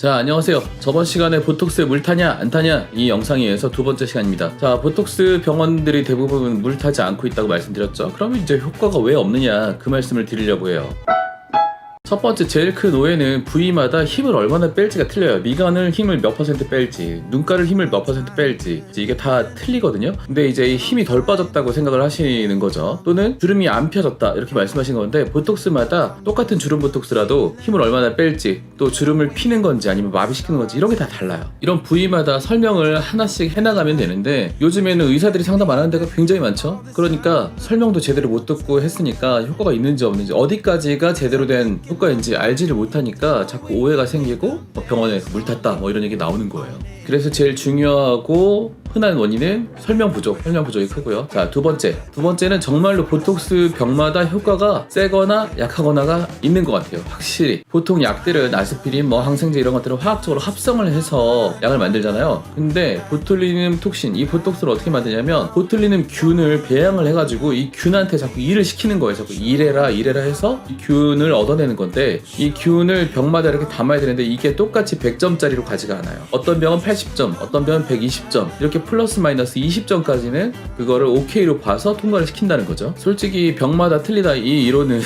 자, 안녕하세요. 저번 시간에 보톡스 물 타냐 안 타냐 이 영상에 의해서 두 번째 시간입니다. 자, 보톡스 병원들이 대부분 물 타지 않고 있다고 말씀드렸죠. 그러면 이제 효과가 왜 없느냐 그 말씀을 드리려고 해요. 첫 번째, 제일 큰 오해는 부위마다 힘을 얼마나 뺄지가 틀려요. 미간을 힘을 몇 퍼센트 뺄지, 눈가를 힘을 몇 퍼센트 뺄지, 이게 다 틀리거든요. 근데 이제 힘이 덜 빠졌다고 생각을 하시는 거죠. 또는 주름이 안 펴졌다 이렇게 말씀하신 건데, 보톡스마다 똑같은 주름 보톡스라도 힘을 얼마나 뺄지, 또 주름을 피는 건지 아니면 마비시키는 건지 이런 게 다 달라요. 이런 부위마다 설명을 하나씩 해나가면 되는데, 요즘에는 의사들이 상담 안 하는 데가 굉장히 많죠. 그러니까 설명도 제대로 못 듣고 했으니까 효과가 있는지 없는지, 어디까지가 제대로 된 효과인지 알지를 못하니까 자꾸 오해가 생기고 병원에서 물 탔다 이런 얘기 나오는 거예요. 그래서 제일 중요하고 흔한 원인은 설명 부족이 크고요. 자, 두 번째는 정말로 보톡스 병마다 효과가 세거나 약하거나가 있는 것 같아요. 확실히 보통 약들은 아스피린, 항생제 이런 것들은 화학적으로 합성을 해서 약을 만들잖아요. 근데 보툴리눔 톡신, 이 보톡스를 어떻게 만드냐면 보툴리눔 균을 배양을 해가지고 이 균한테 자꾸 일을 시키는 거예요. 자꾸 일해라 해서 이 균을 얻어내는 건데, 이 균을 병마다 이렇게 담아야 되는데 이게 똑같이 100점짜리로 가지가 않아요. 어떤 병은 80점, 어떤 병은 120점, 이렇게 플러스 마이너스 20점까지는 그거를 OK로 봐서 통과를 시킨다는 거죠. 솔직히 병마다 틀리다 이 이론은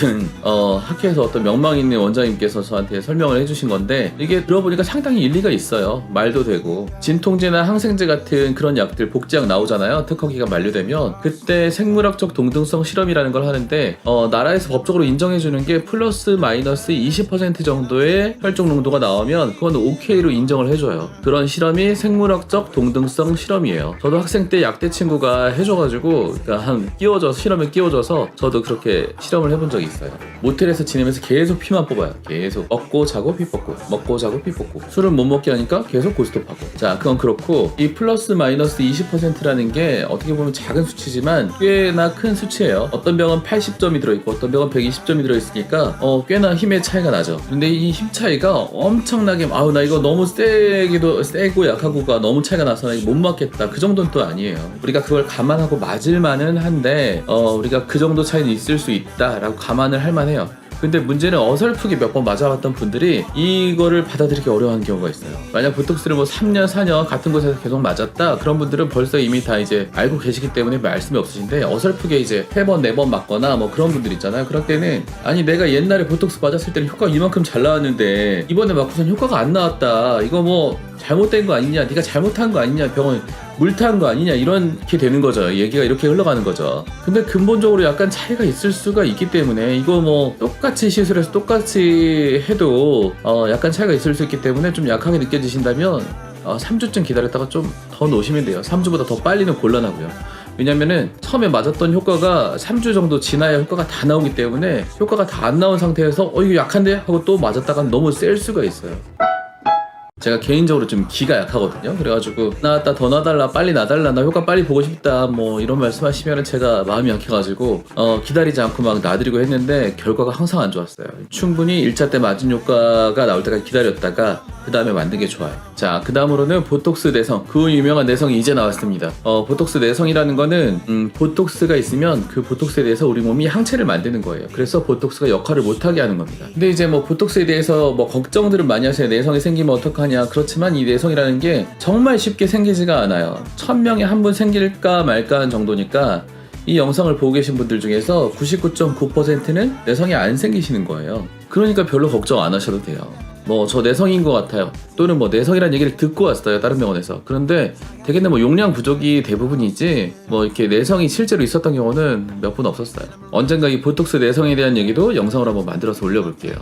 학회에서 어떤 명망 있는 원장님께서 저한테 설명을 해주신 건데, 이게 들어보니까 상당히 일리가 있어요. 말도 되고, 진통제나 항생제 같은 그런 약들 복제약 나오잖아요. 특허기가 만료되면 그때 생물학적 동등성 실험이라는 걸 하는데, 나라에서 법적으로 인정해주는 게 플러스 마이너스 20% 정도의 혈중 농도가 나오면 그건 OK로 인정을 해줘요. 그런 실험이 생물학적 동등성 실험이에요. 저도 학생 때 약대 친구가 해줘가지고 실험에 끼워줘서 저도 그렇게 실험을 해본 적이 있어요. 모텔에서 지내면서 계속 피만 뽑아요. 계속 먹고 자고 피 뽑고, 먹고 자고 피 뽑고, 술은 못 먹게 하니까 계속 고스톱하고. 자, 그건 그렇고, 이 플러스 마이너스 20%라는 게 어떻게 보면 작은 수치지만 꽤나 큰 수치예요. 어떤 병은 80점이 들어있고 어떤 병은 120점이 들어있으니까 꽤나 힘의 차이가 나죠. 근데 이 힘 차이가 엄청나게, 나 이거 너무 세고 약하고가 너무 차이가 나서 나 이거 못 맞겠다, 그 정도는 또 아니에요. 우리가 그걸 감안하고 맞을 만은 한데, 우리가 그 정도 차이는 있을 수 있다라고 감안을 할 만해요. 근데 문제는 어설프게 몇 번 맞아봤던 분들이 이거를 받아들이기 어려워하는 경우가 있어요. 만약 보톡스를 3년 4년 같은 곳에서 계속 맞았다, 그런 분들은 벌써 이미 다 이제 알고 계시기 때문에 말씀이 없으신데, 어설프게 이제 3번 4번 맞거나 그런 분들 있잖아요. 그럴 때는, 아니 내가 옛날에 보톡스 맞았을 때는 효과가 이만큼 잘 나왔는데 이번에 맞고선 효과가 안 나왔다, 이거 잘못된 거 아니냐, 네가 잘못한 거 아니냐, 병원 물 탄 거 아니냐, 이렇게 되는 거죠. 얘기가 이렇게 흘러가는 거죠. 근데 근본적으로 약간 차이가 있을 수가 있기 때문에, 이거 똑같이 시술해서 똑같이 해도 약간 차이가 있을 수 있기 때문에 좀 약하게 느껴지신다면 3주쯤 기다렸다가 좀 더 놓으시면 돼요. 3주보다 더 빨리는 곤란하고요. 왜냐면은 처음에 맞았던 효과가 3주 정도 지나야 효과가 다 나오기 때문에, 효과가 다 안 나온 상태에서 이거 약한데 하고 또 맞았다가 너무 셀 수가 있어요. 제가 개인적으로 좀 기가 약하거든요. 그래가지고 나왔다, 더 놔달라, 빨리 놔달라, 나 효과 빨리 보고 싶다 이런 말씀하시면 제가 마음이 약해가지고 기다리지 않고 막 놔드리고 했는데 결과가 항상 안 좋았어요. 충분히 1차 때 맞은 효과가 나올 때까지 기다렸다가 그 다음에 만든 게 좋아요. 자, 그 다음으로는 보톡스 내성, 그 유명한 내성이 이제 나왔습니다. 보톡스 내성이라는 거는 보톡스가 있으면 그 보톡스에 대해서 우리 몸이 항체를 만드는 거예요. 그래서 보톡스가 역할을 못하게 하는 겁니다. 근데 이제 보톡스에 대해서 걱정들은 많이 하세요. 내성이 생기면 어떡하냐. 그렇지만 이 내성이라는 게 정말 쉽게 생기지가 않아요. 1000명에 한 분 생길까 말까 한 정도니까, 이 영상을 보고 계신 분들 중에서 99.9%는 내성이 안 생기시는 거예요. 그러니까 별로 걱정 안 하셔도 돼요. 저 내성인 것 같아요, 또는 내성이라는 얘기를 듣고 왔어요, 다른 병원에서. 그런데 대개는 용량 부족이 대부분이지 이렇게 내성이 실제로 있었던 경우는 몇 분 없었어요. 언젠가 이 보톡스 내성에 대한 얘기도 영상으로 한번 만들어서 올려볼게요.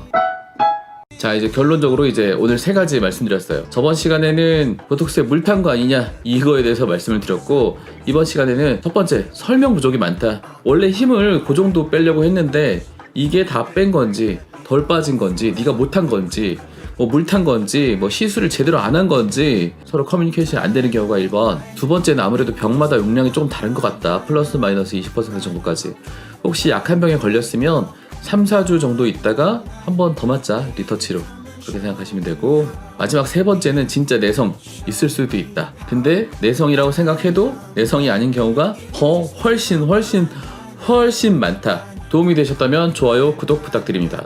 자, 이제 결론적으로 이제 오늘 3가지 말씀드렸어요. 저번 시간에는 보톡스에 물 탄 거 아니냐, 이거에 대해서 말씀을 드렸고, 이번 시간에는 첫 번째, 설명 부족이 많다. 원래 힘을 그 정도 빼려고 했는데 이게 다 뺀 건지 덜 빠진 건지, 네가 못한 건지, 물 탄 건지, 시술을 제대로 안 한 건지 서로 커뮤니케이션이 안 되는 경우가 1번. 두 번째는 아무래도 병마다 용량이 조금 다른 것 같다. 플러스 마이너스 20% 정도까지. 혹시 약한 병에 걸렸으면 3, 4주 정도 있다가 한 번 더 맞자, 리터치로. 그렇게 생각하시면 되고, 마지막 3번째는 진짜 내성 있을 수도 있다. 근데 내성이라고 생각해도 내성이 아닌 경우가 훨씬 많다. 도움이 되셨다면 좋아요, 구독 부탁드립니다.